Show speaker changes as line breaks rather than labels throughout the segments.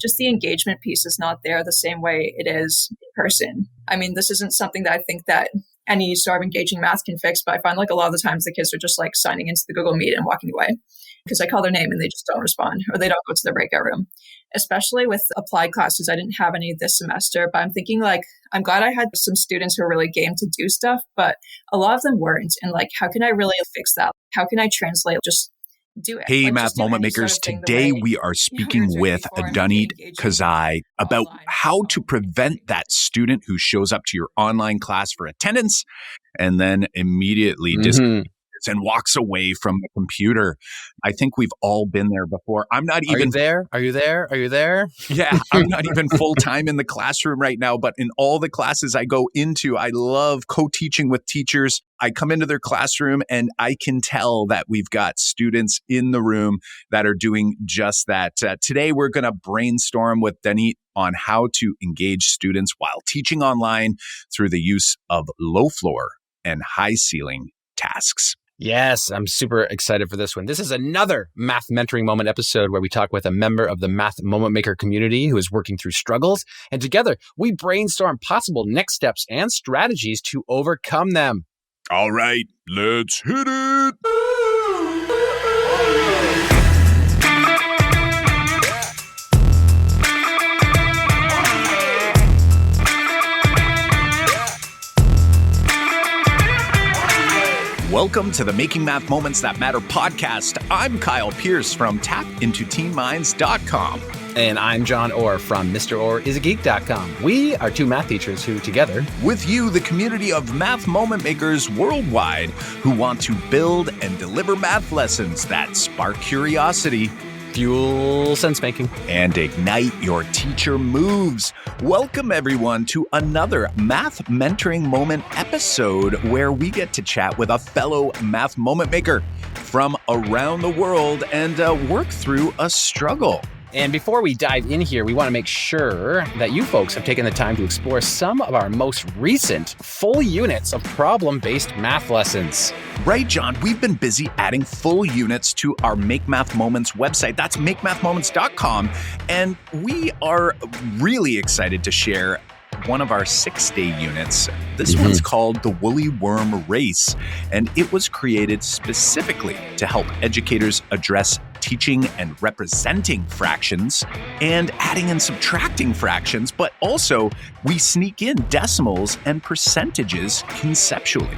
just the engagement piece is not there the same way it is in person. I mean, this isn't something that I think that any sort of engaging math can fix, but I find like a lot of the times the kids are just like signing into the Google Meet and walking away because I call their name and they just don't respond or they don't go to their breakout room. Especially with applied classes, I didn't have any this semester, but I'm thinking like, I'm glad I had some students who were really game to do stuff, but a lot of them weren't. And like, how can I really fix that? How can I translate? Just do it.
Hey,
like,
Math Moment Makers. Today we are speaking with Danitte Kozai about how to prevent that student who shows up to your online class for attendance and then immediately disengages and walks away from the computer. I think we've all been there before. I'm not even
there. Are you there? Are you there?
Yeah, I'm not even full-time in the classroom right now, but in all the classes I go into, I love co-teaching with teachers. I come into their classroom and I can tell that we've got students in the room that are doing just that. Today, we're going to brainstorm with Danitte on how to engage students while teaching online through the use of low floor and high ceiling tasks.
Yes, I'm super excited for this one. This is another Math Mentoring Moment episode where we talk with a member of the Math Moment Maker community who is working through struggles. And together, we brainstorm possible next steps and strategies to overcome them.
All right, let's hit it. Welcome to the Making Math Moments That Matter podcast. I'm Kyle Pierce from tapintoteenminds.com.
And I'm John Orr from mrorr-isageek.com. We are two math teachers who together,
with you, the community of math moment makers worldwide who want to build and deliver math lessons that spark curiosity,
fuel sense-making,
and ignite your teacher moves. Welcome, everyone, to another Math Mentoring Moment episode where we get to chat with a fellow math moment maker from around the world and work through a struggle.
And before we dive in here, we want to make sure that you folks have taken the time to explore some of our most recent full units of problem-based math lessons.
Right, John. We've been busy adding full units to our Make Math Moments website. That's makemathmoments.com. And we are really excited to share one of our 6-day units. This one's called the Woolly Worm Race, and it was created specifically to help educators address teaching and representing fractions and adding and subtracting fractions, but also we sneak in decimals and percentages conceptually.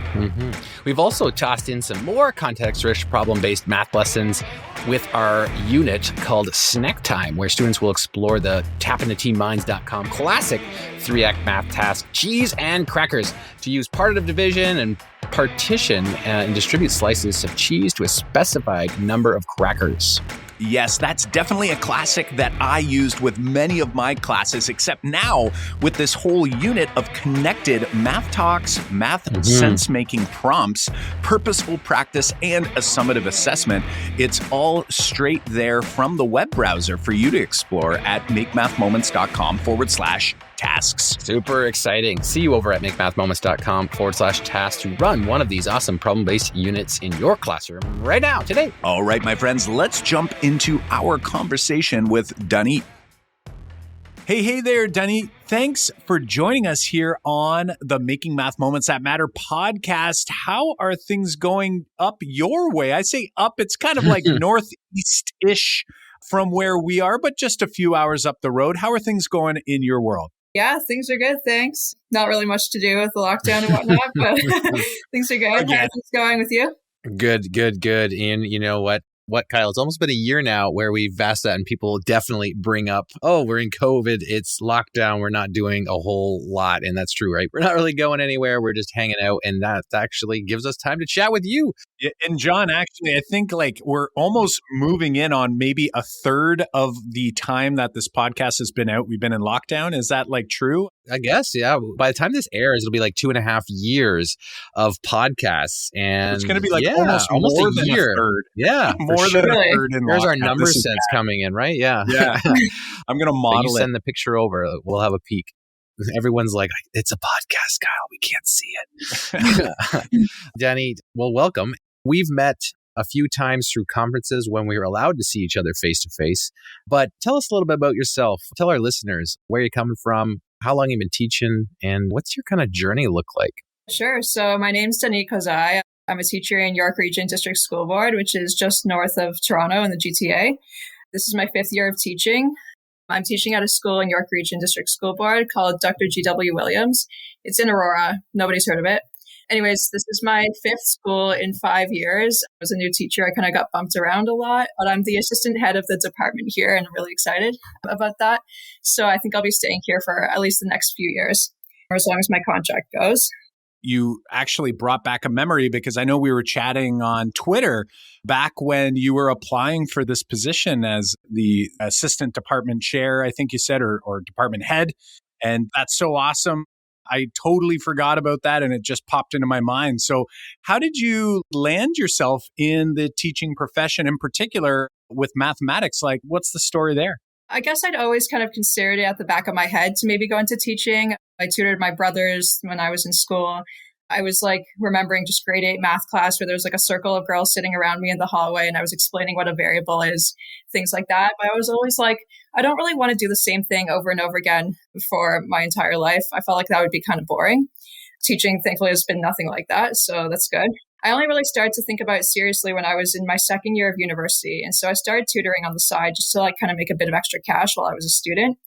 We've also tossed in some more context-rich problem-based math lessons with our unit called Snack Time, where students will explore the tapintoteenminds.com classic 3-act math task, cheese and crackers, to use partitive division and partition and distribute slices of cheese to a specified number of crackers.
Yes, that's definitely a classic that I used with many of my classes, except now with this whole unit of connected math talks, math sense-making prompts, purposeful practice, and a summative assessment. It's all straight there from the web browser for you to explore at makemathmoments.com/tasks.
Super exciting. See you over at makemathmoments.com/tasks to run one of these awesome problem-based units in your classroom right now, today.
All right, my friends, let's jump into our conversation with Danitte. Hey there, Danitte. Thanks for joining us here on the Making Math Moments That Matter podcast. How are things going up your way? I say up, it's kind of like northeast-ish from where we are, but just a few hours up the road. How are things going in your world?
Yeah, things are good, thanks. Not really much to do with the lockdown and whatnot, but things are good. How are things going with you?
Good. And you know what, Kyle? It's almost been a year now where we've asked that and people definitely bring up, oh, we're in COVID, it's lockdown, we're not doing a whole lot. And that's true, right? We're not really going anywhere. We're just hanging out. And that actually gives us time to chat with you.
Yeah, and John, actually, I think like we're almost moving in on maybe a third of the time that this podcast has been out. We've been in lockdown. Is that like true?
I guess, yeah. By the time this airs, it'll be like 2.5 years of podcasts. And
it's going to be like almost more than a third.
Yeah.
More than a third in
There's
lockdown.
our number sense coming in, right? Yeah.
I'm going to model
you send the picture over. We'll have a peek. Everyone's like, it's a podcast, Kyle. We can't see it. Danitte, well, welcome. We've met a few times through conferences when we were allowed to see each other face to face. But tell us a little bit about yourself. Tell our listeners where you're coming from, how long you've been teaching, and what's your kind of journey look like?
Sure. So my name's Danitte Kozai. I'm a teacher in York Region District School Board, which is just north of Toronto in the GTA. This is my 5th year of teaching. I'm teaching at a school in York Region District School Board called Dr. G.W. Williams. It's in Aurora. Nobody's heard of it. Anyways, this is my 5th school in 5 years. As a new teacher, I kind of got bumped around a lot, but I'm the assistant head of the department here and I'm really excited about that. So I think I'll be staying here for at least the next few years, or as long as my contract goes.
You actually brought back a memory because I know we were chatting on Twitter back when you were applying for this position as the assistant department chair, I think you said, or department head. And that's so awesome. I totally forgot about that and it just popped into my mind. So how did you land yourself in the teaching profession, in particular with mathematics? Like, what's the story there?
I guess I'd always kind of considered it at the back of my head to maybe go into teaching. I tutored my brothers when I was in school. I was like remembering just grade 8 math class where there was like a circle of girls sitting around me in the hallway and I was explaining what a variable is, things like that. But I was always like, I don't really want to do the same thing over and over again for my entire life. I felt like that would be kind of boring. Teaching, thankfully, has been nothing like that. So that's good. I only really started to think about it seriously when I was in my 2nd year of university. And so I started tutoring on the side just to like kind of make a bit of extra cash while I was a student.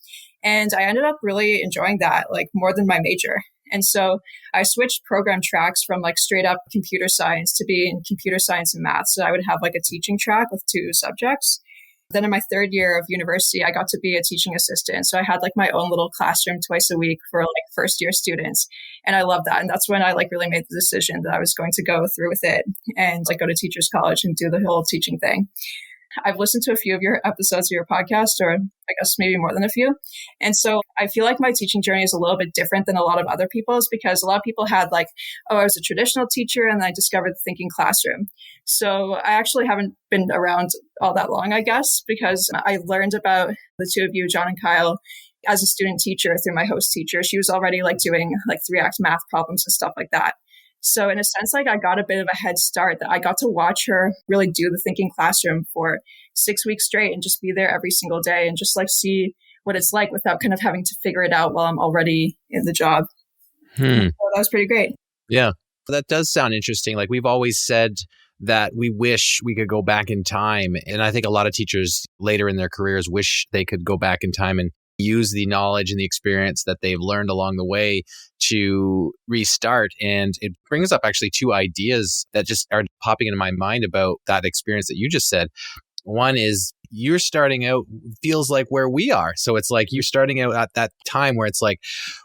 And I ended up really enjoying that, like more than my major. And so I switched program tracks from like straight up computer science to be in computer science and math. So I would have like a teaching track with 2 subjects. Then in my 3rd year of university, I got to be a teaching assistant. So I had like my own little classroom twice a week for like first year students. And I loved that. And that's when I like really made the decision that I was going to go through with it and like go to teachers college and do the whole teaching thing. I've listened to a few of your episodes of your podcast, or I guess maybe more than a few. And so I feel like my teaching journey is a little bit different than a lot of other people's because a lot of people had like, oh, I was a traditional teacher and I discovered the thinking classroom. So I actually haven't been around all that long, I guess, because I learned about the 2 of you, John and Kyle, as a student teacher through my host teacher. She was already like doing like 3-act math problems and stuff like that. So in a sense, like I got a bit of a head start that I got to watch her really do the thinking classroom for 6 weeks straight and just be there every single day and just like see what it's like without kind of having to figure it out while I'm already in the job. So that was pretty great.
Yeah, that does sound interesting. Like we've always said that we wish we could go back in time. And I think a lot of teachers later in their careers wish they could go back in time and use the knowledge and the experience that they've learned along the way to restart. And it brings up actually 2 ideas that just are popping into my mind about that experience that you just said. One is you're starting out feels like where we are. So it's like you're starting out at that time where it's like,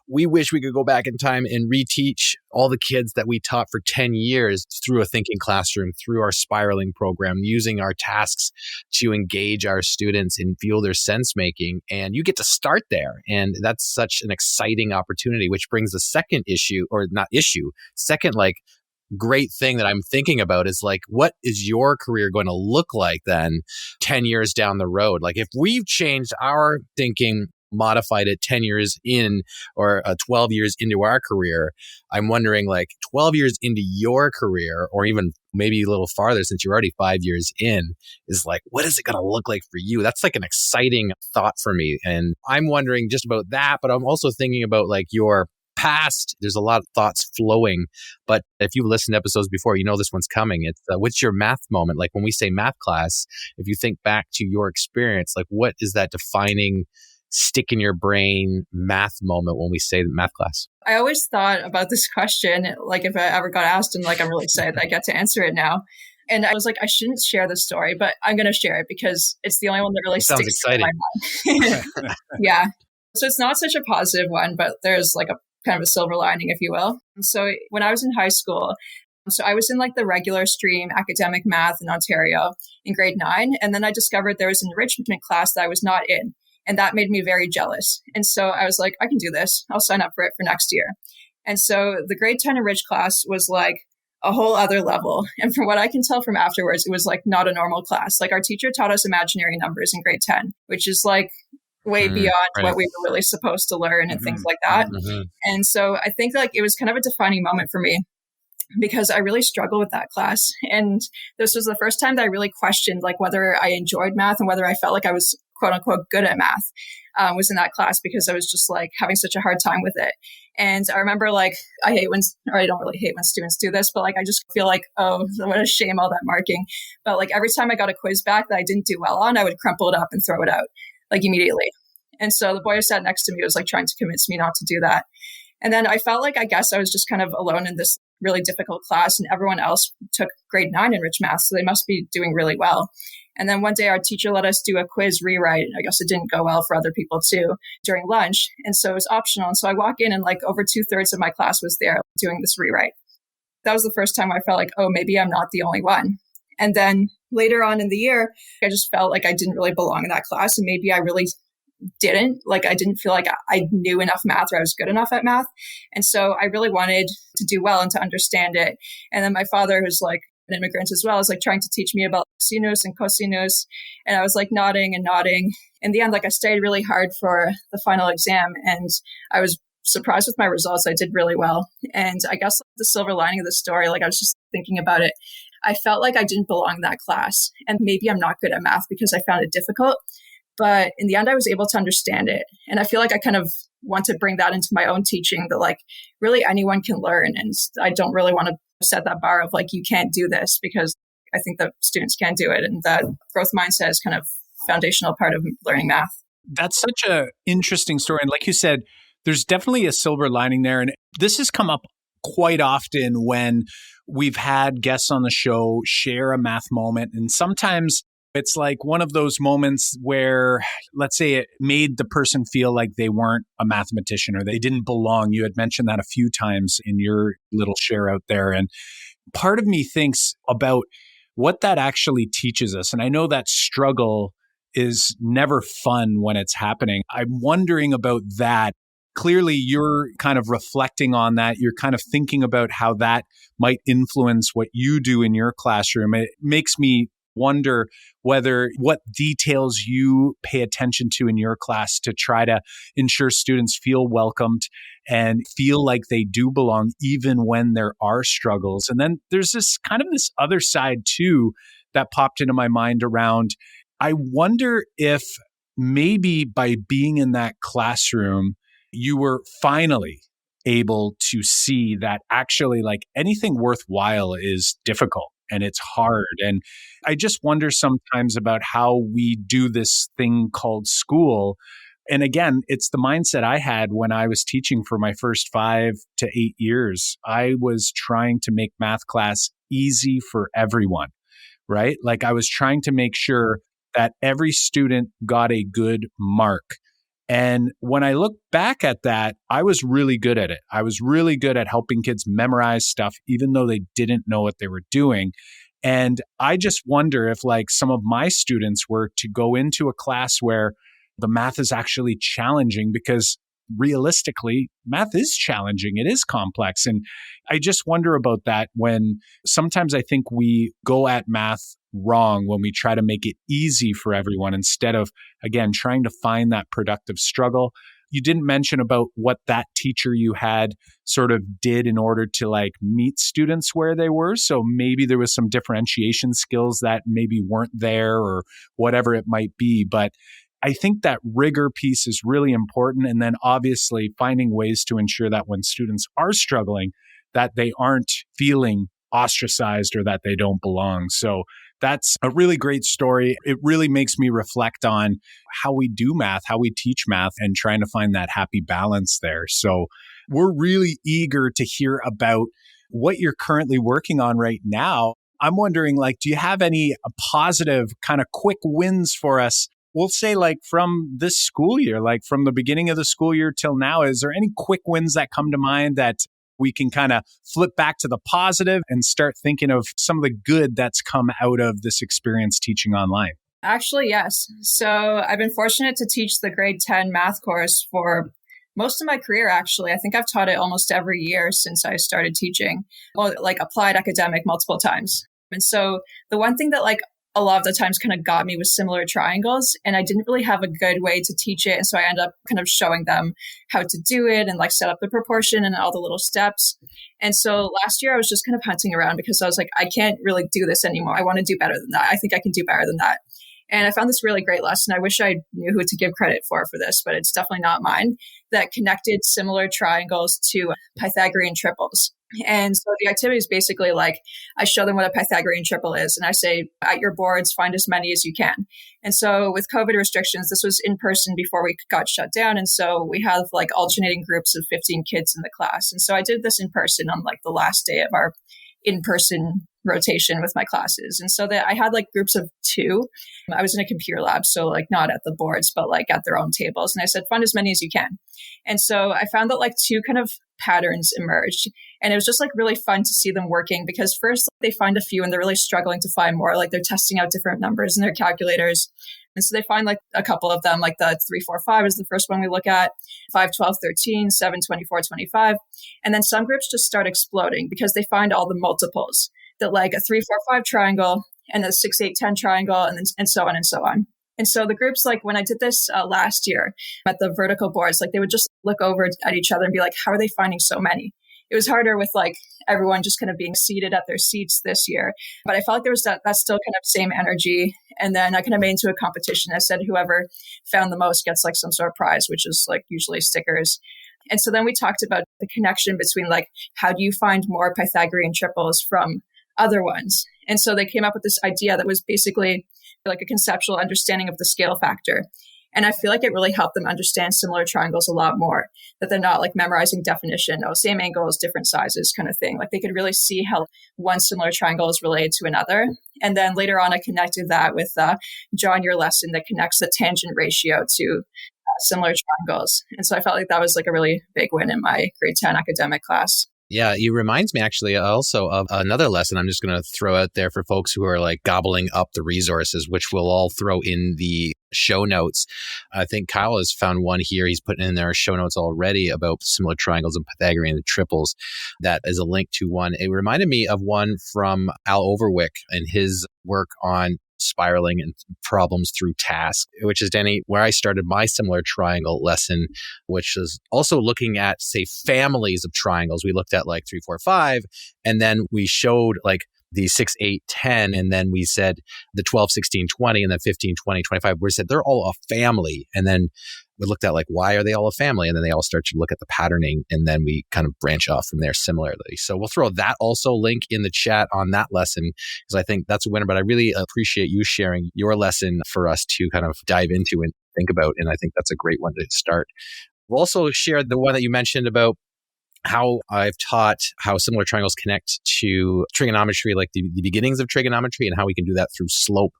we wish we could go back in time and reteach all the kids that we taught for 10 years through a thinking classroom, through our spiraling program, using our tasks to engage our students and fuel their sense making. And you get to start there. And that's such an exciting opportunity, which brings the second issue, or not issue, second, like, great thing that I'm thinking about is like, what is your career going to look like then 10 years down the road? Like if we've changed our thinking, modified it 10 years in or 12 years into our career, I'm wondering like 12 years into your career or even maybe a little farther since you're already 5 years in is like, what is it going to look like for you? That's like an exciting thought for me. And I'm wondering just about that, but I'm also thinking about like your past. There's a lot of thoughts flowing, but if you've listened to episodes before, you know this one's coming. It's what's your math moment? Like when we say math class, if you think back to your experience, like what is that defining stick in your brain math moment when we say math class?
I always thought about this question, like if I ever got asked, and like I'm really excited that I get to answer it now. And I was like, I shouldn't share this story, but I'm going to share it because it's the only one that really
Sounds
sticks
exciting.
in my mind. Yeah. So it's not such a positive one, but there's like a kind of a silver lining, if you will. So when I was in high school, so I was in like the regular stream academic math in Ontario in grade 9. And then I discovered there was an enrichment class that I was not in. And that made me very jealous. And so I was like, I can do this. I'll sign up for it for next year. And so the grade 10 enrich class was like a whole other level. And from what I can tell from afterwards, it was like not a normal class. Like our teacher taught us imaginary numbers in grade 10, which is like way beyond what we were really supposed to learn and things like that. And so I think like it was kind of a defining moment for me because I really struggled with that class. And this was the first time that I really questioned like whether I enjoyed math and whether I felt like I was quote unquote good at math, was in that class, because I was just like having such a hard time with it. And I remember like, I don't really hate when students do this, but like, I just feel like, oh, what a shame, all that marking. But like every time I got a quiz back that I didn't do well on, I would crumple it up and throw it out like immediately. And so the boy who sat next to me was like trying to convince me not to do that. And then I felt like, I guess I was just kind of alone in this really difficult class, and everyone else took grade 9 Enriched Math, so they must be doing really well. And then one day our teacher let us do a quiz rewrite. I guess it didn't go well for other people too during lunch. And so it was optional. And so I walk in and like over 2/3 of my class was there doing this rewrite. That was the first time I felt like, oh, maybe I'm not the only one. And then later on in the year, I just felt like I didn't really belong in that class. And maybe I really didn't. Like I didn't feel like I knew enough math or I was good enough at math. And so I really wanted to do well and to understand it. And then my father, who's like an immigrant as well, was like trying to teach me about sinus and cosinus. And I was like nodding and nodding. In the end, like I studied really hard for the final exam, and I was surprised with my results. I did really well. And I guess the silver lining of the story, like I was just thinking about it, I felt like I didn't belong in that class. And maybe I'm not good at math because I found it difficult. But in the end, I was able to understand it. And I feel like I kind of want to bring that into my own teaching, that like really anyone can learn. And I don't really want to set that bar of like, you can't do this, because I think that students can do it. And that growth mindset is kind of foundational part of learning math.
That's such an interesting story. And like you said, there's definitely a silver lining there. And this has come up quite often when we've had guests on the show share a math moment. And sometimes it's like one of those moments where, let's say, it made the person feel like they weren't a mathematician or they didn't belong. You had mentioned that a few times in your little share out there. And part of me thinks about what that actually teaches us. And I know that struggle is never fun when it's happening. I'm wondering about that. Clearly, you're kind of reflecting on that. You're kind of thinking about how that might influence what you do in your classroom. It makes me wonder what details you pay attention to in your class to try to ensure students feel welcomed and feel like they do belong, even when there are struggles. And then there's this other side too that popped into my mind around, I wonder if maybe by being in that classroom, you were finally able to see that actually like anything worthwhile is difficult and it's hard. And I just wonder sometimes about how we do this thing called school. And again, it's the mindset I had when I was teaching for my first 5 to 8 years. I was trying to make math class easy for everyone, right? Like I was trying to make sure that every student got a good mark. And when I look back at that, I was really good at it. I was really good at helping kids memorize stuff, even though they didn't know what they were doing. And I just wonder if like some of my students were to go into a class where the math is actually challenging, because realistically, math is challenging. It is complex. And I just wonder about that when sometimes I think we go at math wrong when we try to make it easy for everyone instead of, again, trying to find that productive struggle. You didn't mention about what that teacher you had sort of did in order to like meet students where they were. So maybe there was some differentiation skills that maybe weren't there or whatever it might be. But I think that rigor piece is really important. And then obviously finding ways to ensure that when students are struggling, that they aren't feeling ostracized or that they don't belong. So that's a really great story. It really makes me reflect on how we do math, how we teach math, and trying to find that happy balance there. So we're really eager to hear about what you're currently working on right now. I'm wondering, like, do you have any positive kind of quick wins for us? We'll say like from this school year, like from the beginning of the school year till now, is there any quick wins that come to mind that we can kind of flip back to the positive and start thinking of some of the good that's come out of this experience teaching online?
Actually, yes. So I've been fortunate to teach the grade 10 math course for most of my career, actually. I think I've taught it almost every year since I started teaching, well, like applied academic multiple times. And so the one thing that like a lot of the times kind of got me with similar triangles, and I didn't really have a good way to teach it. And so I ended up kind of showing them how to do it and like set up the proportion and all the little steps. And so last year I was just kind of hunting around because I was like, I can't really do this anymore. I want to do better than that. I think I can do better than that. And I found this really great lesson. I wish I knew who to give credit for this, but it's definitely not mine, that connected similar triangles to Pythagorean triples. And so the activity is basically like, I show them what a Pythagorean triple is, and I say, at your boards, find as many as you can. And so with COVID restrictions, this was in person before we got shut down. And so we have like alternating groups of 15 kids in the class. And so I did this in person on like the last day of our in-person rotation with my classes. And so that I had like groups of 2. I was in a computer lab, so like not at the boards, but like at their own tables. And I said, find as many as you can. And so I found that like 2 kind of patterns emerged. And it was just like really fun to see them working, because first they find a few and they're really struggling to find more. Like they're testing out different numbers in their calculators. And so they find like a couple of them, like the 3, 4, 5 is the first one we look at, 5, 12, 13, 7, 24, 25. And then some groups just start exploding because they find all the multiples, that like a 3, 4, 5 triangle and a 6, 8, 10 triangle, and so on and so on. And so the groups, like when I did this last year at the vertical boards, like they would just look over at each other and be like, how are they finding so many? It was harder with like everyone just kind of being seated at their seats this year. But I felt like there was that still kind of same energy. And then I kind of made into a competition. I said, whoever found the most gets like some sort of prize, which is like usually stickers. And so then we talked about the connection between like, how do you find more Pythagorean triples from other ones? And so they came up with this idea that was basically like a conceptual understanding of the scale factor. And I feel like it really helped them understand similar triangles a lot more, that they're not like memorizing definition, same angles, different sizes kind of thing. Like they could really see how one similar triangle is related to another. And then later on, I connected that with John, your lesson that connects the tangent ratio to similar triangles. And so I felt like that was like a really big win in my grade 10 academic class.
Yeah, it reminds me actually also of another lesson I'm just going to throw out there for folks who are like gobbling up the resources, which we'll all throw in the show notes. I think Kyle has found one here. He's putting in their show notes already about similar triangles and Pythagorean triples. That is a link to one. It reminded me of one from Al Overwick and his work on spiraling and problems through tasks, which is, Danny, where I started my similar triangle lesson, which is also looking at, say, families of triangles. We looked at like 3, 4, 5, and then we showed like the 6, 8, 10, and then we said the 12, 16, 20, and then 15, 20, 25. We said they're all a family. And then we looked at like, why are they all a family? And then they all start to look at the patterning, and then we kind of branch off from there similarly. So we'll throw that also link in the chat on that lesson, because I think that's a winner. But I really appreciate you sharing your lesson for us to kind of dive into and think about. And I think that's a great one to start. We'll also share the one that you mentioned about how I've taught how similar triangles connect to trigonometry, like the beginnings of trigonometry, and how we can do that through slope.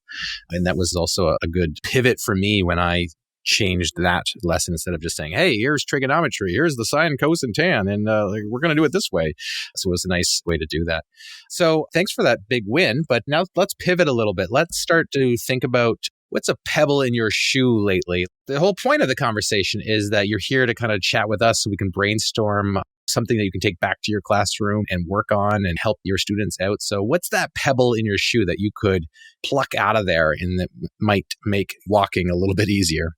And that was also a good pivot for me when I changed that lesson, instead of just saying, hey, here's trigonometry, here's the sine, cos, and tan, and we're going to do it this way. So it was a nice way to do that. So thanks for that big win. But now let's pivot a little bit. Let's start to think about what's a pebble in your shoe lately. The whole point of the conversation is that you're here to kind of chat with us so we can brainstorm something that you can take back to your classroom and work on and help your students out. So what's that pebble in your shoe that you could pluck out of there and that might make walking a little bit easier?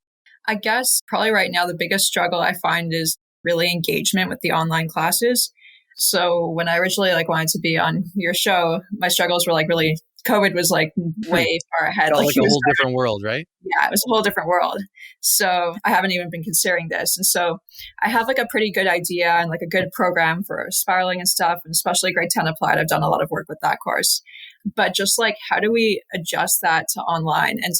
I guess probably right now, the biggest struggle I find is really engagement with the online classes. So when I originally wanted to be on your show, my struggles were really, COVID was way far ahead.
Felt like a whole different world, right?
Yeah, it was a whole different world. So I haven't even been considering this. And so I have a pretty good idea and a good program for spiraling and stuff, and especially grade 10 applied. I've done a lot of work with that course. But just how do we adjust that to online? And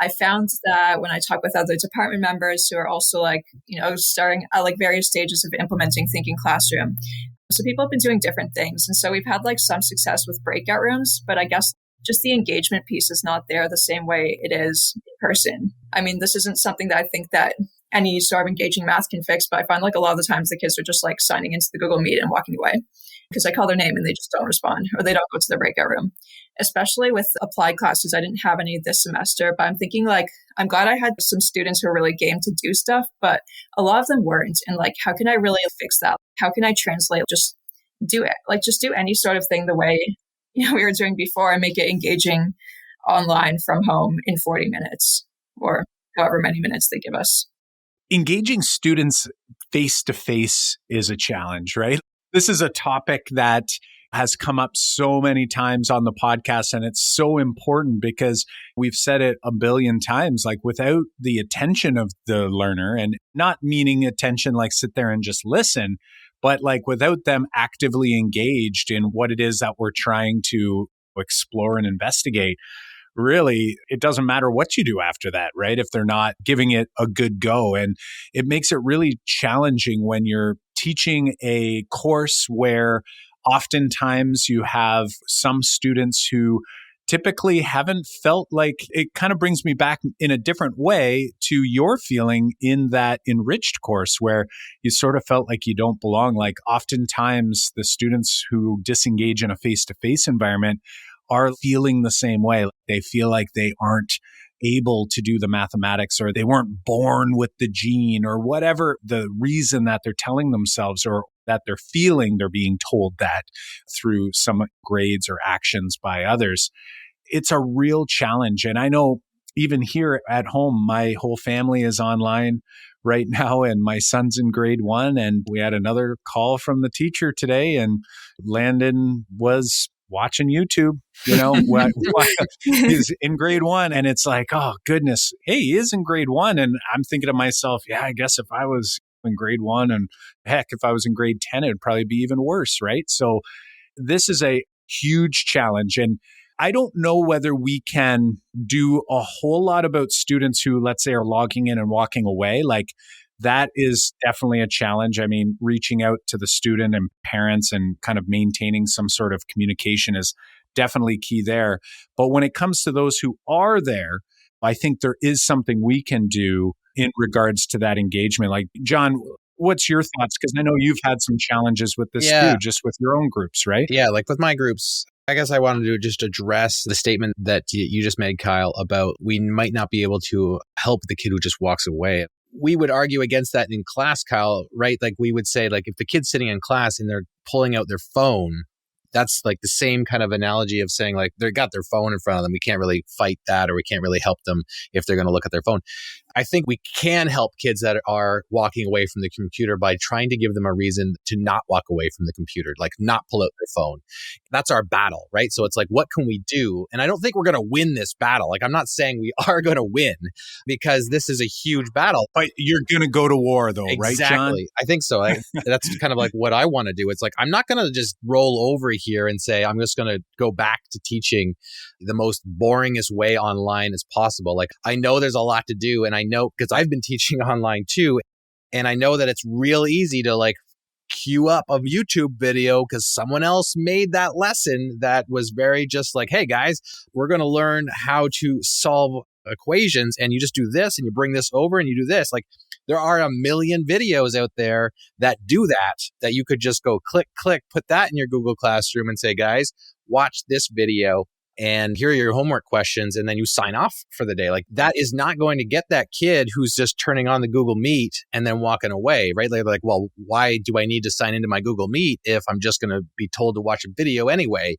I found that when I talk with other department members who are also starting at various stages of implementing Thinking Classroom. So people have been doing different things. And so we've had some success with breakout rooms, but I guess just the engagement piece is not there the same way it is in person. I mean, this isn't something that I think that any sort of engaging math can fix, but I find a lot of the times the kids are just signing into the Google Meet and walking away because I call their name and they just don't respond, or they don't go to their breakout room. Especially with applied classes, I didn't have any this semester, but I'm thinking I'm glad I had some students who were really game to do stuff, but a lot of them weren't. And how can I really fix that? How can I translate? Just do it. Just do any sort of thing the way we were doing before and make it engaging online from home in 40 minutes or however many minutes they give us.
Engaging students face-to-face is a challenge, right? This is a topic that has come up so many times on the podcast, and it's so important because we've said it a billion times, like without the attention of the learner, and not meaning attention like sit there and just listen, but like without them actively engaged in what it is that we're trying to explore and investigate, really, it doesn't matter what you do after that, right? If they're not giving it a good go. And it makes it really challenging when you're teaching a course where oftentimes you have some students who typically haven't felt like, it kind of brings me back in a different way to your feeling in that enriched course where you sort of felt like you don't belong. Like oftentimes the students who disengage in a face-to-face environment are feeling the same way. They feel like they aren't able to do the mathematics, or they weren't born with the gene, or whatever the reason that they're telling themselves, or that they're feeling they're being told that through some grades or actions by others. It's a real challenge. And I know even here at home, my whole family is online right now, and my son's in grade 1. And we had another call from the teacher today, and Landon was watching YouTube, he's in grade 1. And it's like, oh goodness, hey, he is in grade 1. And I'm thinking to myself, yeah, I guess if I was in grade 1, and heck, if I was in grade 10, it'd probably be even worse, right? So this is a huge challenge. And I don't know whether we can do a whole lot about students who, let's say, are logging in and walking away. Like that is definitely a challenge. I mean, reaching out to the student and parents and kind of maintaining some sort of communication is definitely key there. But when it comes to those who are there, I think there is something we can do in regards to that engagement. Like, John, what's your thoughts? Because I know you've had some challenges with this too, just with your own groups, right?
Yeah, like with my groups, I guess I wanted to just address the statement that you just made, Kyle, about we might not be able to help the kid who just walks away. We would argue against that in class, Kyle, right? Like we would say, like if the kid's sitting in class and they're pulling out their phone, that's like the same kind of analogy of saying like they've got their phone in front of them. We can't really fight that, or we can't really help them if they're going to look at their phone. I think we can help kids that are walking away from the computer by trying to give them a reason to not walk away from the computer, like not pull out their phone. That's our battle, right? So it's like, what can we do? And I don't think we're going to win this battle. Like, I'm not saying we are going to win, because this is a huge battle.
But you're going to go to war though, right, John?
Exactly. I think so. That's kind of like what I want to do. It's like, I'm not going to just roll over here and say, I'm just going to go back to teaching the most boringest way online as possible. Like, I know there's a lot to do, and I know because I've been teaching online too, and I know that it's real easy to like queue up a YouTube video because someone else made that lesson that was very just like, hey guys, we're going to learn how to solve equations, and you just do this and you bring this over and you do this. Like, there are a million videos out there that do that you could just go click, put that in your Google Classroom and say, guys, watch this video and here are your homework questions, and then you sign off for the day. Like, that is not going to get that kid who's just turning on the Google Meet and then walking away, right? They're like, well, why do I need to sign into my Google Meet if I'm just going to be told to watch a video anyway?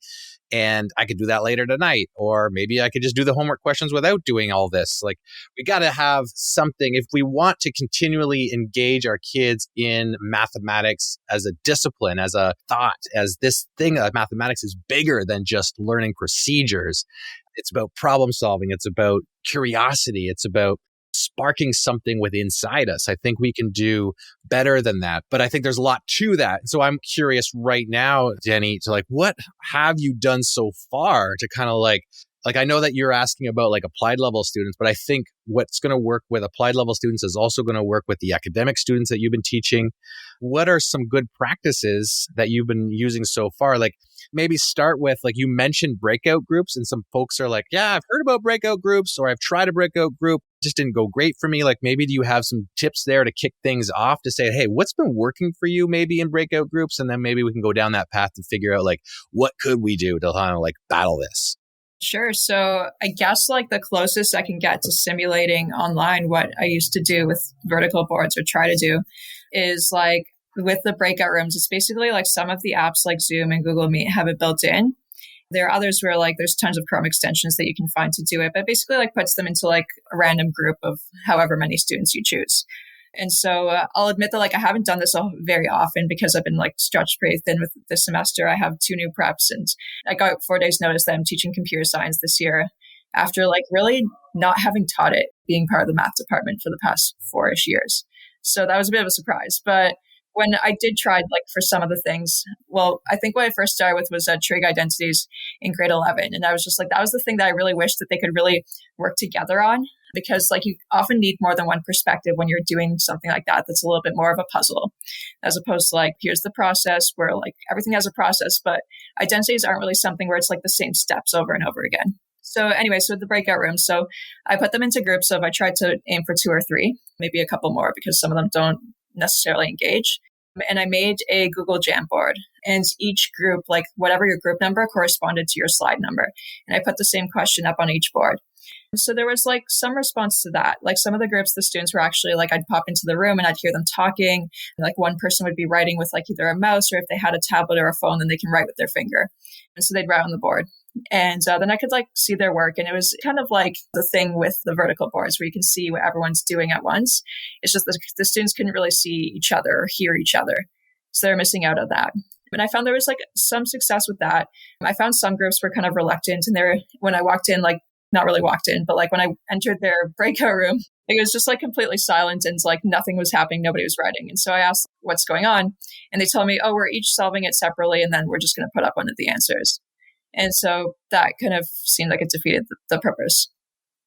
And I could do that later tonight, or maybe I could just do the homework questions without doing all this. Like, we got to have something if we want to continually engage our kids in mathematics as a discipline, as a thought, as this thing that mathematics is bigger than just learning procedures. It's about problem solving. It's about curiosity. It's about sparking something within inside us. I think we can do better than that. But I think there's a lot to that. So I'm curious right now, Danny, to like, what have you done so far to kind of like I know that you're asking about like applied level students, but I think what's going to work with applied level students is also going to work with the academic students that you've been teaching. What are some good practices that you've been using so far? Like, maybe start with, like, you mentioned breakout groups, and some folks are like, yeah, I've heard about breakout groups, or I've tried a breakout group, just didn't go great for me. Like, maybe do you have some tips there to kick things off to say, hey, what's been working for you maybe in breakout groups? And then maybe we can go down that path to figure out like, what could we do to kind of like battle this?
Sure. So I guess like the closest I can get to simulating online what I used to do with vertical boards, or try to do, is like with the breakout rooms, it's basically like some of the apps like Zoom and Google Meet have it built in. There are others where like there's tons of Chrome extensions that you can find to do it, but basically like puts them into like a random group of however many students you choose. And so I'll admit that like I haven't done this very often because I've been like stretched pretty thin with this semester. I have 2 new preps and I got 4 days notice that I'm teaching computer science this year after like really not having taught it, being part of the math department for the past 4-ish years. So that was a bit of a surprise. But when I did try like for some of the things, well, I think what I first started with was trig identities in grade 11. And I was just like, that was the thing that I really wish that they could really work together on, because like you often need more than one perspective when you're doing something like that. That's a little bit more of a puzzle, as opposed to like, here's the process where like everything has a process, but identities aren't really something where it's like the same steps over and over again. So anyway, so the breakout rooms, so I put them into groups of, I tried to aim for 2 or 3, maybe a couple more because some of them don't necessarily engage. And I made a Google Jamboard, and each group, like whatever your group number, corresponded to your slide number. And I put the same question up on each board. So there was like some response to that. Like some of the groups, the students were actually like, I'd pop into the room and I'd hear them talking. And like one person would be writing with like either a mouse, or if they had a tablet or a phone, then they can write with their finger. And so they'd write on the board. And then I could like see their work. And it was kind of like the thing with the vertical boards where you can see what everyone's doing at once. It's just the students couldn't really see each other or hear each other. So they're missing out on that. And I found there was like some success with that. I found some groups were kind of reluctant, and when I walked in, like not really walked in, but like when I entered their breakout room, it was just like completely silent and like nothing was happening. Nobody was writing. And so I asked what's going on, and they told me, oh, we're each solving it separately, and then we're just going to put up one of the answers. And so that kind of seemed like it defeated the purpose.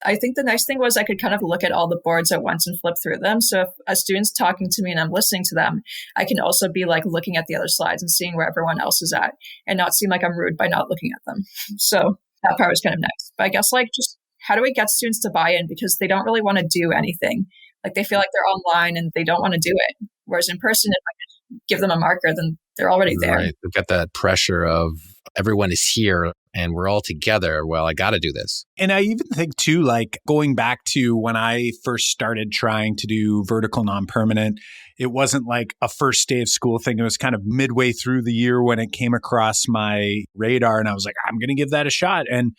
I think the nice thing was I could kind of look at all the boards at once and flip through them. So if a student's talking to me and I'm listening to them, I can also be like looking at the other slides and seeing where everyone else is at and not seem like I'm rude by not looking at them. So that part was kind of nice. But I guess like just how do we get students to buy in? Because they don't really want to do anything. Like they feel like they're online and they don't want to do it. Whereas in person, if I could give them a marker, then they're already there.
Right. They've got that pressure of everyone is here and we're all together. Well, I got to do this.
And I even think too, like going back to when I first started trying to do vertical non-permanent, it wasn't like a first day of school thing. It was kind of midway through the year when it came across my radar and I was like, I'm going to give that a shot. And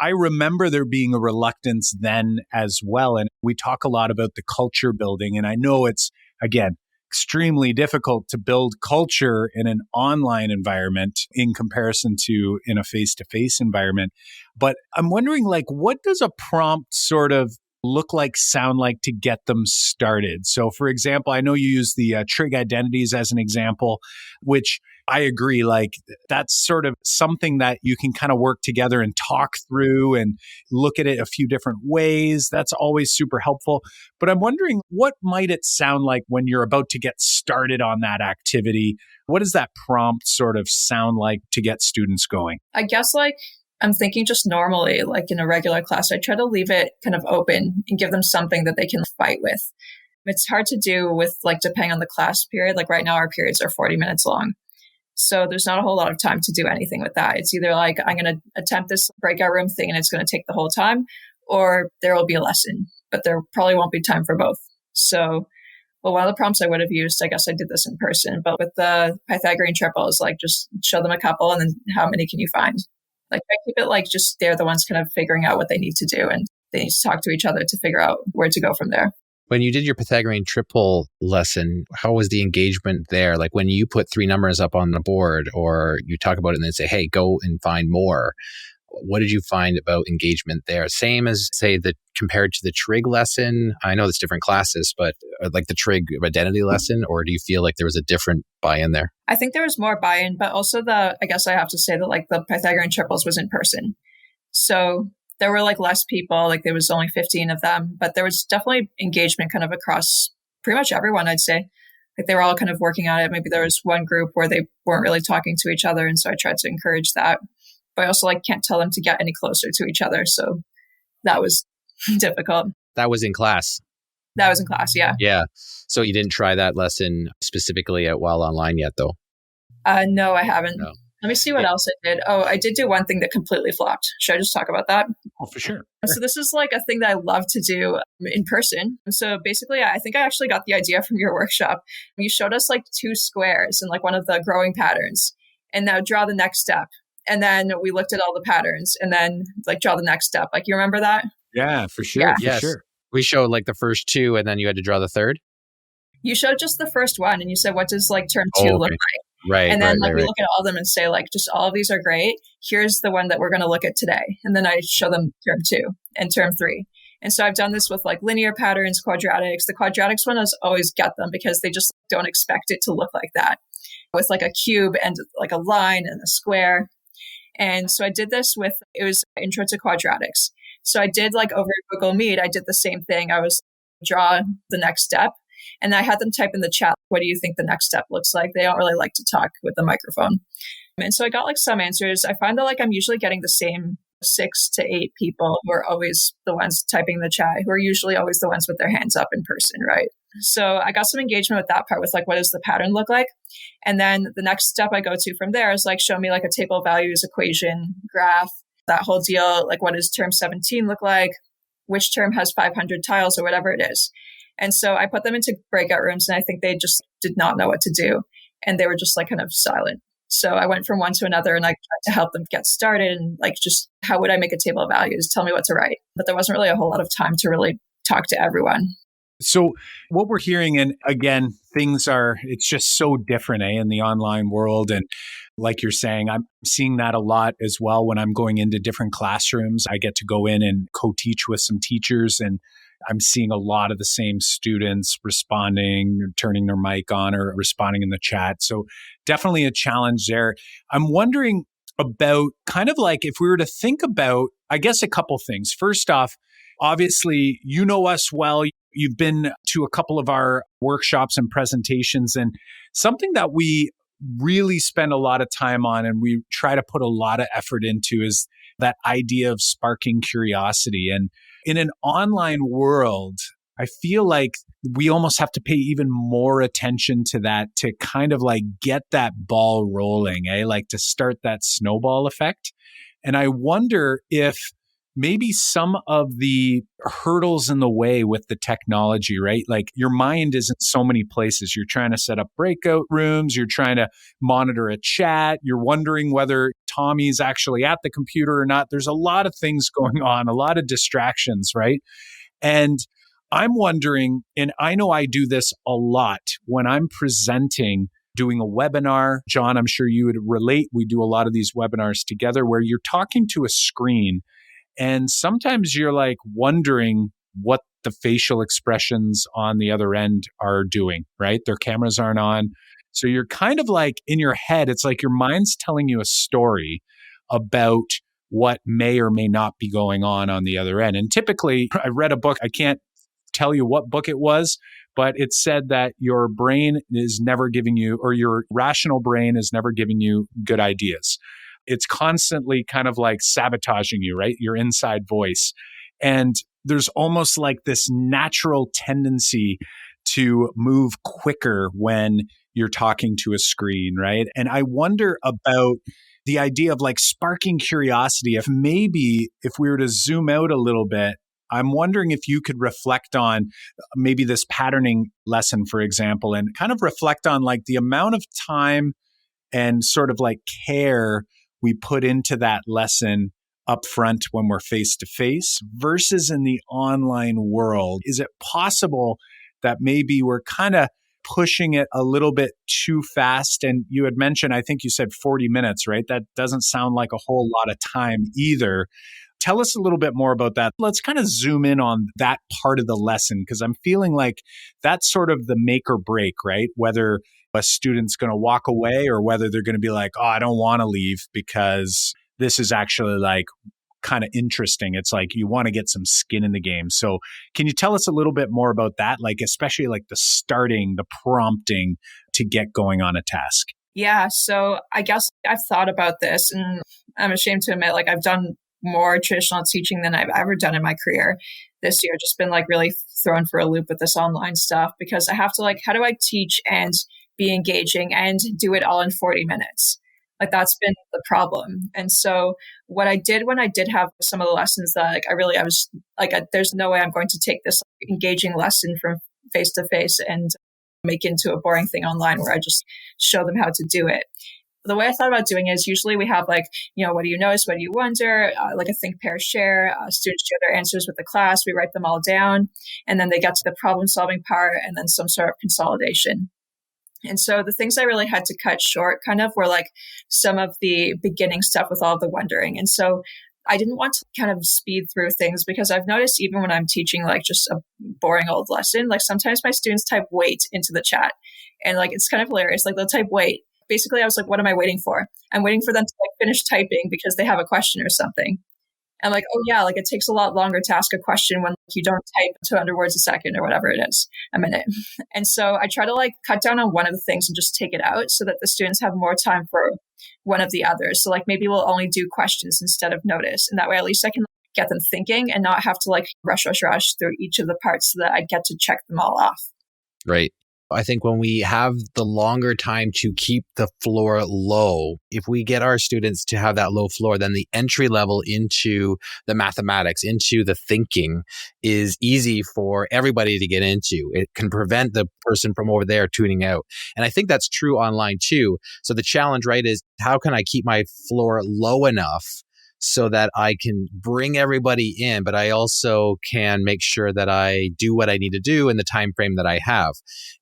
I remember there being a reluctance then as well. And we talk a lot about the culture building. And I know it's, again, extremely difficult to build culture in an online environment in comparison to in a face-to-face environment. But I'm wondering, like, what does a prompt sort of look like, sound like to get them started? So, for example, I know you use the trig identities as an example, which I agree, like that's sort of something that you can kind of work together and talk through and look at it a few different ways. That's always super helpful. But I'm wondering, what might it sound like when you're about to get started on that activity? What does that prompt sort of sound like to get students going?
I guess like I'm thinking just normally, like in a regular class, I try to leave it kind of open and give them something that they can fight with. It's hard to do with like depending on the class period. Like right now, our periods are 40 minutes long. So there's not a whole lot of time to do anything with that. It's either like, I'm going to attempt this breakout room thing and it's going to take the whole time, or there will be a lesson, but there probably won't be time for both. So, well, one of the prompts I would have used, I guess I did this in person, but with the Pythagorean triples, like just show them a couple and then how many can you find? Like I keep it like just they're the ones kind of figuring out what they need to do and they need to talk to each other to figure out where to go from there.
When you did your Pythagorean triple lesson, how was the engagement there? Like when you put 3 numbers up on the board or you talk about it and then say, hey, go and find more. What did you find about engagement there? Same as, say, compared to the trig lesson? I know it's different classes, but like the trig identity lesson, or do you feel like there was a different buy-in there?
I think there was more buy-in, but also I guess I have to say that like the Pythagorean triples was in person. So there were like less people, like there was only 15 of them, but there was definitely engagement kind of across pretty much everyone, I'd say. Like they were all kind of working on it. Maybe there was one group where they weren't really talking to each other. And so I tried to encourage that. But I also like can't tell them to get any closer to each other. So that was difficult.
That was in class.
That was in class, yeah.
Yeah. So you didn't try that lesson specifically while online yet, though?
No, I haven't.
No.
Let me see what else I did. Oh, I did do one thing that completely flopped. Should I just talk about that?
Oh, for sure.
So this is like a thing that I love to do in person. So basically, I think I actually got the idea from your workshop. You showed us like 2 squares and like one of the growing patterns. And now draw the next step. And then we looked at all the patterns and then like draw the next step. Like, you remember that?
Yeah, for sure.
Yeah.
For
Yes.
sure.
We showed like the first two and then you had to draw the third.
You showed just the first one and you said, what does like term 2 look like?
Right.
And then we
right.
look at all of them and say, like, just all of these are great. Here's the one that we're going to look at today. And then I show them term 2 and term 3. And so I've done this with like linear patterns, quadratics. The quadratics one, I always get them because they just don't expect it to look like that, with like a cube and like a line and a square. And so I did this with, it was intro to quadratics. So I did like over Google Meet, I did the same thing. I was draw the next step. And I had them type in the chat, what do you think the next step looks like? They don't really like to talk with the microphone. And so I got like some answers. I find that like I'm usually getting the same 6 to 8 people who are always the ones typing in the chat, who are usually always the ones with their hands up in person, right? So I got some engagement with that part, with like, what does the pattern look like? And then the next step I go to from there is like, show me like a table of values, equation, graph, that whole deal. Like, what does term 17 look like? Which term has 500 tiles or whatever it is? And so I put them into breakout rooms and I think they just did not know what to do. And they were just like kind of silent. So I went from one to another and I tried to help them get started and like, just how would I make a table of values? Tell me what to write. But there wasn't really a whole lot of time to really talk to everyone.
So what we're hearing, and again, it's just so different in the online world. And like you're saying, I'm seeing that a lot as well when I'm going into different classrooms. I get to go in and co-teach with some teachers, and I'm seeing a lot of the same students responding, turning their mic on or responding in the chat. So definitely a challenge there. I'm wondering about kind of like if we were to think about, I guess, a couple things. First off, obviously, you know us well. You've been to a couple of our workshops and presentations, and something that we really spend a lot of time on and we try to put a lot of effort into is that idea of sparking curiosity. And in an online world, I feel like we almost have to pay even more attention to that to kind of like get that ball rolling, like to start that snowball effect. And I wonder if maybe some of the hurdles in the way with the technology, right? Like your mind is in so many places. You're trying to set up breakout rooms. You're trying to monitor a chat. You're wondering whether Tommy's actually at the computer or not. There's a lot of things going on, a lot of distractions, right? And I'm wondering, and I know I do this a lot when I'm presenting, doing a webinar. John, I'm sure you would relate. We do a lot of these webinars together where you're talking to a screen. And sometimes you're like wondering what the facial expressions on the other end are doing, right? Their cameras aren't on. So you're kind of like in your head, it's like your mind's telling you a story about what may or may not be going on the other end. And typically, I read a book, I can't tell you what book it was, but it said that your brain is never giving you, or your rational brain is never giving you good ideas. It's constantly kind of like sabotaging you, right? Your inside voice. And there's almost like this natural tendency to move quicker when you're talking to a screen, right? And I wonder about the idea of like sparking curiosity. If maybe if we were to zoom out a little bit, I'm wondering if you could reflect on maybe this patterning lesson, for example, and kind of reflect on like the amount of time and sort of like care we put into that lesson up front when we're face to face versus in the online world. Is it possible that maybe we're kind of pushing it a little bit too fast? And you had mentioned, I think you said 40 minutes, right? That doesn't sound like a whole lot of time either. Tell us a little bit more about that. Let's kind of zoom in on that part of the lesson, because I'm feeling like that's sort of the make or break, right? Whether a student's going to walk away or whether they're going to be like, oh, I don't want to leave because this is actually like kind of interesting. It's like you want to get some skin in the game. So can you tell us a little bit more about that? Like, especially like the starting, the prompting to get going on a task.
Yeah. So I guess I've thought about this, and I'm ashamed to admit, like, I've done more traditional teaching than I've ever done in my career this year. Just been like really thrown for a loop with this online stuff, because I have to like, how do I teach and be engaging and do it all in 40 minutes? Like, that's been the problem. And so what I did when I did have some of the lessons that like, I was like, there's no way I'm going to take this engaging lesson from face to face and make into a boring thing online where I just show them how to do it. The way I thought about doing it is usually we have like, what do you notice? What do you wonder? Like a think, pair, share. Students share their answers with the class. We write them all down. And then they get to the problem solving part and then some sort of consolidation. And so the things I really had to cut short kind of were like some of the beginning stuff with all of the wondering. And so I didn't want to kind of speed through things because I've noticed even when I'm teaching like just a boring old lesson, like sometimes my students type wait into the chat and like it's kind of hilarious. Like they'll type wait. Basically, I was like, what am I waiting for? I'm waiting for them to like finish typing because they have a question or something. I'm like, oh yeah, like it takes a lot longer to ask a question when you don't type 200 words a second or whatever it is, a minute. And so I try to like cut down on one of the things and just take it out so that the students have more time for one of the others. So like maybe we'll only do questions instead of notice. And that way at least I can get them thinking and not have to like rush through each of the parts so that I get to check them all off.
Right. I think when we have the longer time to keep the floor low, if we get our students to have that low floor, then the entry level into the mathematics, into the thinking is easy for everybody to get into. It can prevent the person from over there tuning out. And I think that's true online too. So the challenge, right, is how can I keep my floor low enough so that I can bring everybody in, but I also can make sure that I do what I need to do in the time frame that I have.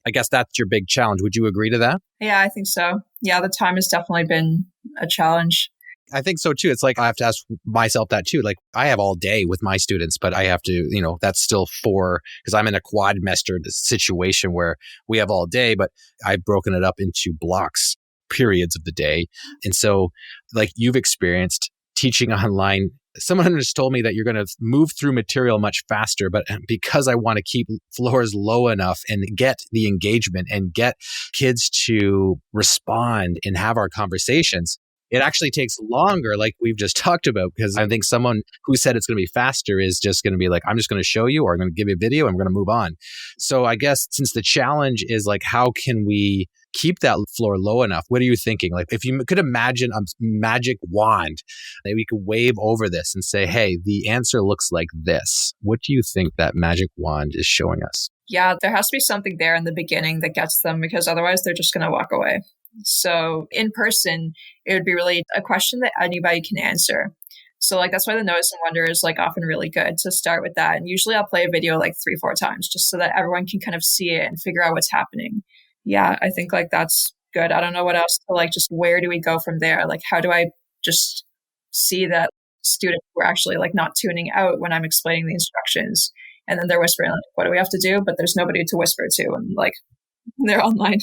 I guess that's your big challenge. Would you agree to that?
Yeah, I think so. Yeah, the time has definitely been a challenge.
I think so too. It's like I have to ask myself that too. Like I have all day with my students, but I have to, that's still because I'm in a quadmester situation where we have all day, but I've broken it up into blocks, periods of the day. And so like you've experienced teaching online, someone just told me that you're going to move through material much faster, but because I want to keep floors low enough and get the engagement and get kids to respond and have our conversations, it actually takes longer, like we've just talked about, because I think someone who said it's going to be faster is just going to be like, I'm just going to show you, or I'm going to give you a video and we're going to move on. So I guess since the challenge is like, how can we keep that floor low enough? What are you thinking? Like if you could imagine a magic wand that we could wave over this and say, hey, the answer looks like this. What do you think that magic wand is showing us?
Yeah, there has to be something there in the beginning that gets them, because otherwise they're just going to walk away. So in person, it would be really a question that anybody can answer. So like that's why the notice and wonder is like often really good to start with that. And usually I'll play a video like 3-4 times just so that everyone can kind of see it and figure out what's happening. Yeah, I think like that's good. I don't know what else to like, just where do we go from there? Like, how do I just see that students were actually like not tuning out when I'm explaining the instructions, and then they're whispering like, what do we have to do? But there's nobody to whisper to, and like they're online.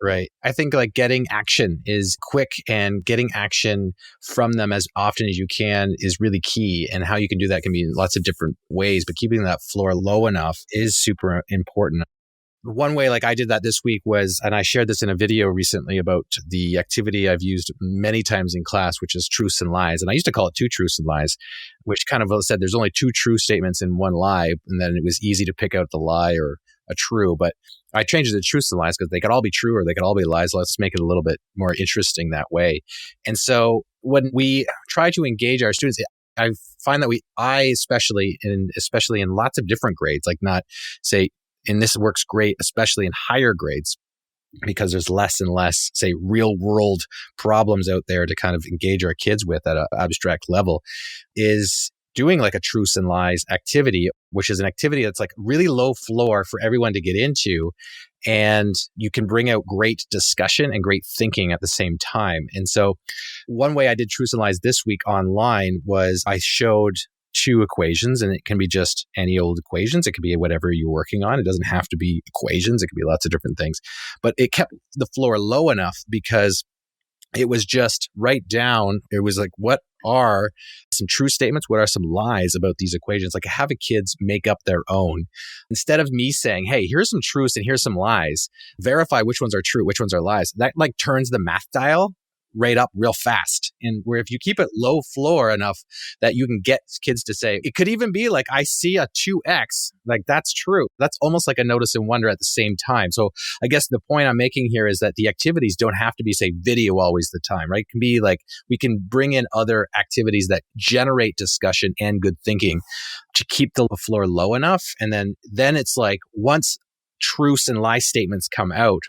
Right. I think like getting action is quick, and getting action from them as often as you can is really key. And how you can do that can be in lots of different ways, but keeping that floor low enough is super important. One way like I did that this week was, and I shared this in a video recently about the activity I've used many times in class, which is truths and lies. And I used to call it 2 truths and lies, which kind of said there's only 2 true statements and 1 lie. And then it was easy to pick out the lie or a true. But I changed it to truths and lies because they could all be true or they could all be lies. Let's make it a little bit more interesting that way. And so when we try to engage our students, I find that especially in lots of different grades, like not say, and this works great, especially in higher grades, because there's less and less, say, real world problems out there to kind of engage our kids with at an abstract level, is doing like a truths and lies activity, which is an activity that's like really low floor for everyone to get into. And you can bring out great discussion and great thinking at the same time. And so one way I did truths and lies this week online was I showed 2 equations, and it can be just any old equations. It could be whatever you're working on. It doesn't have to be equations. It could be lots of different things, but it kept the floor low enough because it was just write down. It was like, what are some true statements? What are some lies about these equations? Like have the kids make up their own. Instead of me saying, hey, here's some truths and here's some lies, verify which ones are true, which ones are lies. That like turns the math dial right up real fast. And where if you keep it low floor enough that you can get kids to say, it could even be like, I see a 2x, like that's true. That's almost like a notice and wonder at the same time. So I guess the point I'm making here is that the activities don't have to be, say, video always the time, right? It can be like, we can bring in other activities that generate discussion and good thinking to keep the floor low enough. And then it's like, once truths and lie statements come out,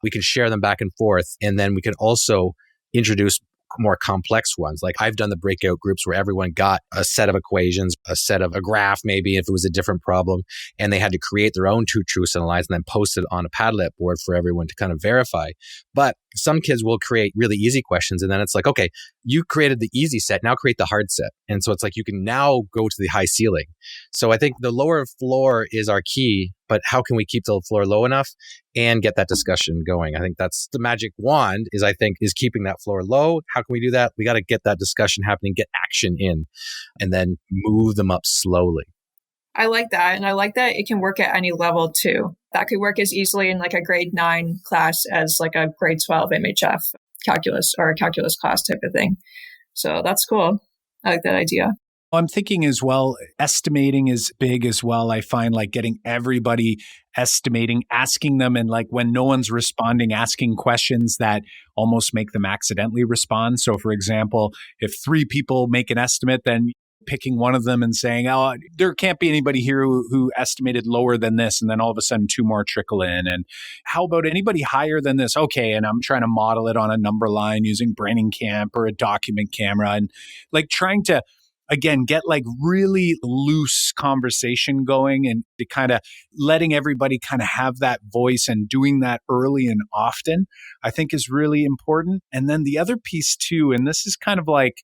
we can share them back and forth. And then we can also introduce more complex ones. Like I've done the breakout groups where everyone got a set of equations, a set of a graph, maybe if it was a different problem, and they had to create their own two truths and lies and then post it on a Padlet board for everyone to kind of verify. But some kids will create really easy questions. And then it's like, okay, you created the easy set, now create the hard set. And so it's like, you can now go to the high ceiling. So I think the lower floor is our key, but how can we keep the floor low enough and get that discussion going? I think that's the magic wand is keeping that floor low. How can we do that? We got to get that discussion happening, get action in, and then move them up slowly.
I like that. And I like that it can work at any level too. That could work as easily in like a grade 9 class as like a grade 12 MHF calculus or a calculus class type of thing. So that's cool. I like that idea.
I'm thinking as well, estimating is big as well. I find like getting everybody estimating, asking them, and like when no one's responding, asking questions that almost make them accidentally respond. So for example, if 3 people make an estimate, then picking one of them and saying, oh, there can't be anybody here who estimated lower than this. And then all of a sudden 2 more trickle in. And how about anybody higher than this? Okay. And I'm trying to model it on a number line using Braining Camp or a document camera, and like trying to, again, get like really loose conversation going and to kind of letting everybody kind of have that voice, and doing that early and often, I think is really important. And then the other piece too, and this is kind of like,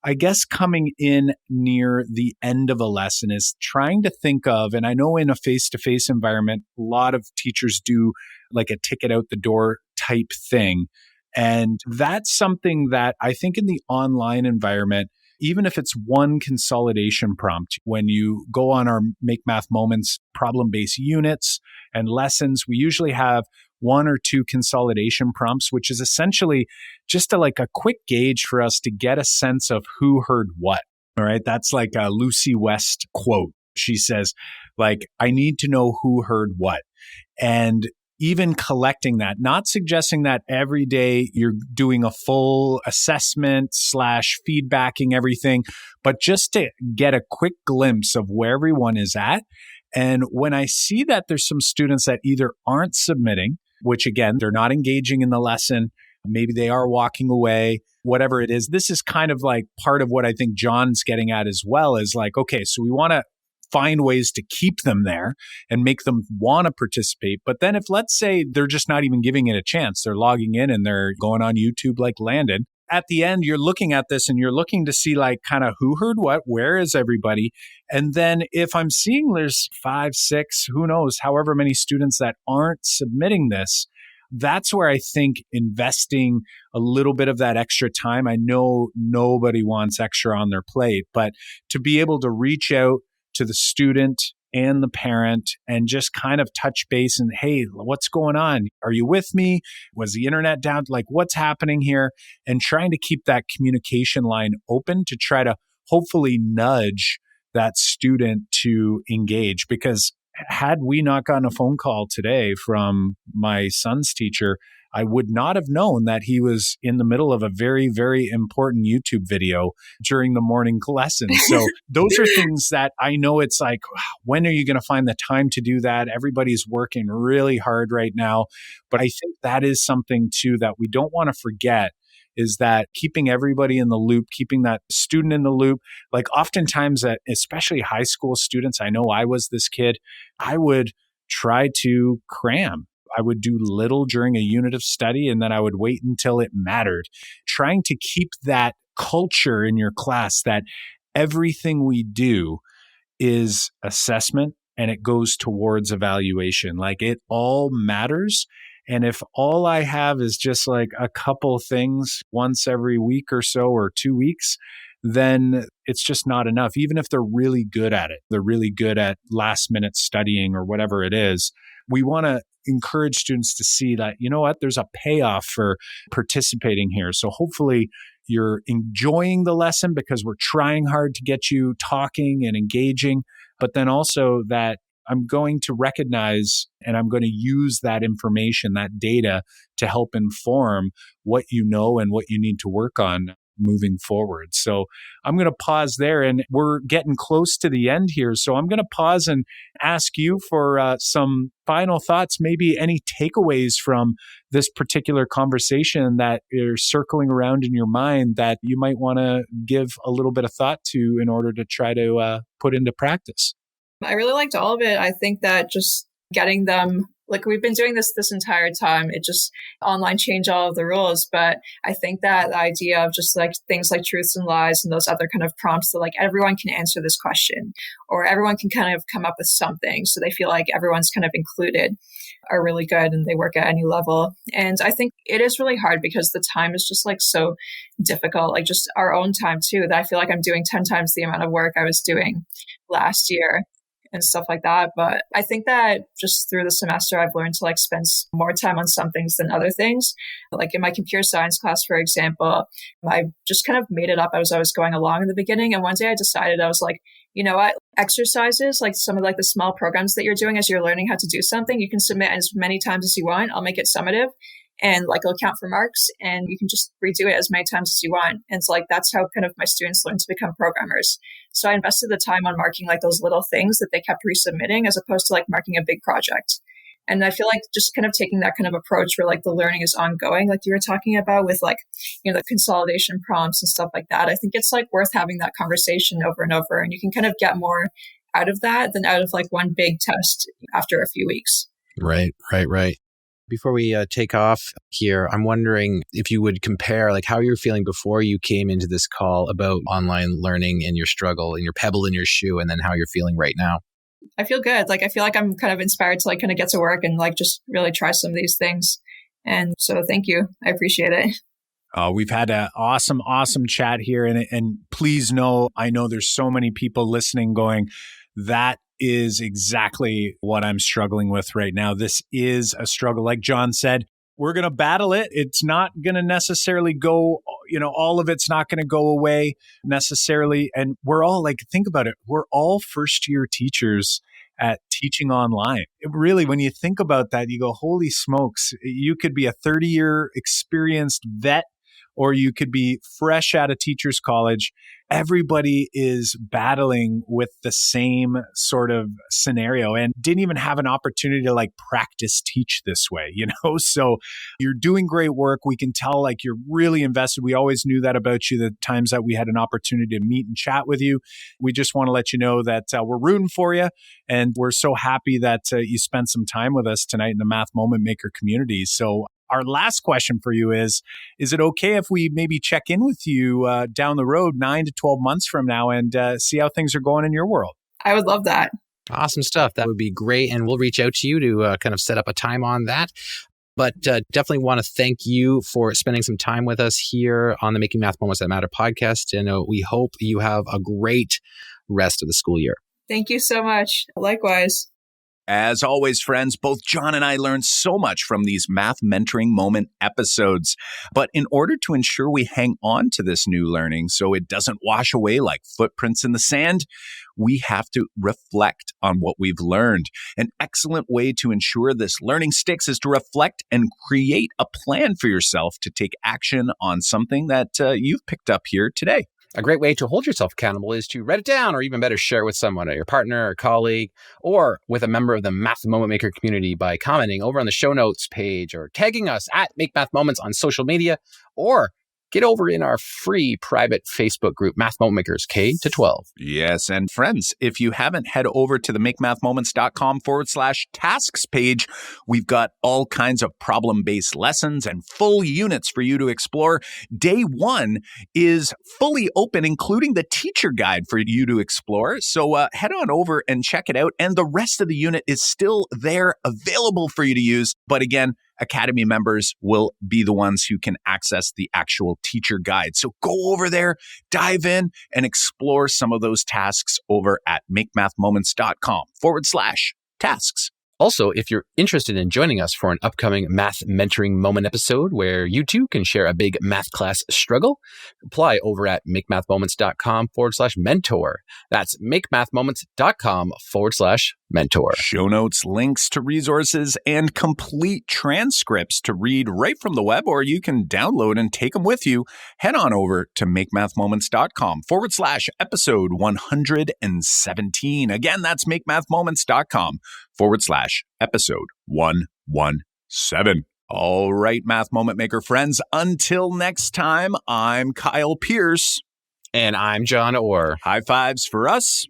I guess coming in near the end of a lesson, is trying to think of, and I know in a face-to-face environment, a lot of teachers do like a ticket out the door type thing. And that's something that I think in the online environment, even if it's one consolidation prompt, when you go on our Make Math Moments problem-based units and lessons, we usually have 1 or 2 consolidation prompts, which is essentially just like a quick gauge for us to get a sense of who heard what. All right. That's like a Lucy West quote. She says, like, I need to know who heard what. And even collecting that, not suggesting that every day you're doing a full assessment / feedbacking everything, but just to get a quick glimpse of where everyone is at. And when I see that there's some students that either aren't submitting, which again, they're not engaging in the lesson, maybe they are walking away, whatever it is, this is kind of like part of what I think John's getting at as well, is like, okay, so we want to find ways to keep them there and make them want to participate. But then if, let's say, they're just not even giving it a chance, they're logging in and they're going on YouTube like Landon, at the end, you're looking at this and you're looking to see like kind of who heard what, where is everybody? And then if I'm seeing there's 5, 6, who knows, however many students that aren't submitting this, that's where I think investing a little bit of that extra time, I know nobody wants extra on their plate, but to be able to reach out to the student and the parent and just kind of touch base and, hey, what's going on? Are you with me? Was the internet down? Like, what's happening here? And trying to keep that communication line open to try to hopefully nudge that student to engage. Because had we not gotten a phone call today from my son's teacher, I would not have known that he was in the middle of a very, very important YouTube video during the morning lesson. So those are things that I know it's like, when are you going to find the time to do that? Everybody's working really hard right now. But I think that is something too that we don't want to forget, is that keeping everybody in the loop, keeping that student in the loop. Like oftentimes, especially high school students, I know I was this kid, I would try to cram. I would do little during a unit of study, and then I would wait until it mattered. Trying to keep that culture in your class that everything we do is assessment and it goes towards evaluation. Like it all matters. And if all I have is just like a couple things once every week or so, or 2 weeks, then it's just not enough. Even if they're really good at it, they're really good at last minute studying or whatever it is. We want to encourage students to see that, you know what, there's a payoff for participating here. So hopefully you're enjoying the lesson because we're trying hard to get you talking and engaging, but then also that I'm going to recognize and I'm going to use that information, that data, to help inform what you know and what you need to work on. moving forward. So I'm going to pause there, and we're getting close to the end here. So I'm going to pause and ask you for some final thoughts, maybe any takeaways from this particular conversation that are circling around in your mind that you might want to give a little bit of thought to in order to try to put into practice.
I really liked all of it. I think that just getting them, like we've been doing this entire time, it just online changed all of the rules. But I think that the idea of just like things like truths and lies and those other kind of prompts that like everyone can answer this question or everyone can kind of come up with something so they feel like everyone's kind of included are really good and they work at any level. And I think it is really hard because the time is just like so difficult, like just our own time too, that I feel like I'm doing 10 times the amount of work I was doing last year and stuff like that. But I think that just through the semester, I've learned to like spend more time on some things than other things. Like in my computer science class, for example, I just kind of made it up as I was going along in the beginning. And one day I decided, I was like, you know what, exercises, like some of like the small programs that you're doing as you're learning how to do something, you can submit as many times as you want. I'll make it summative. And like it'll count for marks and you can just redo it as many times as you want. And it's like, that's how kind of my students learn to become programmers. So I invested the time on marking like those little things that they kept resubmitting as opposed to like marking a big project. And I feel like just kind of taking that kind of approach where like the learning is ongoing, like you were talking about with like, you know, the consolidation prompts and stuff like that. I think it's like worth having that conversation over and over. And you can kind of get more out of that than out of like one big test after a few weeks.
Right. Before we take off here, I'm wondering if you would compare like how you're feeling before you came into this call about online learning and your struggle and your pebble in your shoe, and then how you're feeling right now.
I feel good. Like, I feel like I'm kind of inspired to like kind of get to work and like just really try some of these things. And so thank you. I appreciate it.
We've had an awesome chat here. And please know, I know there's so many people listening going, that is exactly what I'm struggling with right now. This is a struggle. Like John said, we're going to battle it. It's not going to necessarily go, all of it's not going to go away necessarily. And we're all like, think about it. We're all first year teachers at teaching online. Really, when you think about that, you go, holy smokes, you could be a 30-year experienced vet, or you could be fresh out of teachers college. Everybody is battling with the same sort of scenario and didn't even have an opportunity to like practice teach this way, So you're doing great work. We can tell like you're really invested. We always knew that about you, the times that we had an opportunity to meet and chat with you. We just want to let you know that we're rooting for you. And we're so happy that you spent some time with us tonight in the Math Moment Maker community. So our last question for you is it okay if we maybe check in with you down the road 9 to 12 months from now and see how things are going in your world?
I would love that.
Awesome stuff. That would be great. And we'll reach out to you to kind of set up a time on that. But definitely want to thank you for spending some time with us here on the Making Math Moments That Matter podcast. And we hope you have a great rest of the school year.
Thank you so much. Likewise.
As always, friends, both John and I learned so much from these Math Mentoring Moment episodes. But in order to ensure we hang on to this new learning so it doesn't wash away like footprints in the sand, we have to reflect on what we've learned. An excellent way to ensure this learning sticks is to reflect and create a plan for yourself to take action on something that you've picked up here today.
A great way to hold yourself accountable is to write it down, or even better, share it with someone, your partner or colleague, or with a member of the Math Moment Maker community by commenting over on the show notes page or tagging us at Make Math Moments on social media, or get over in our free private Facebook group, Math Moment Makers K-12.
Yes. And friends, if you haven't, head over to the makemathmoments.com/tasks page. We've got all kinds of problem-based lessons and full units for you to explore. Day 1 is fully open, including the teacher guide for you to explore. So head on over and check it out. And the rest of the unit is still there, available for you to use. But again, Academy members will be the ones who can access the actual teacher guide. So go over there, dive in, and explore some of those tasks over at makemathmoments.com/tasks.
Also, if you're interested in joining us for an upcoming Math Mentoring Moment episode where you too can share a big math class struggle, apply over at makemathmoments.com/mentor. That's makemathmoments.com/ mentor.
Show notes, links to resources, and complete transcripts to read right from the web, or you can download and take them with you. Head on over to makemathmoments.com/episode 117. Again, that's makemathmoments.com/episode 117. All right, Math Moment Maker friends, until next time, I'm Kyle Pierce.
And I'm John Orr.
High fives for us.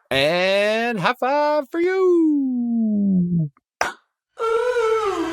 And high five for you.
Ooh.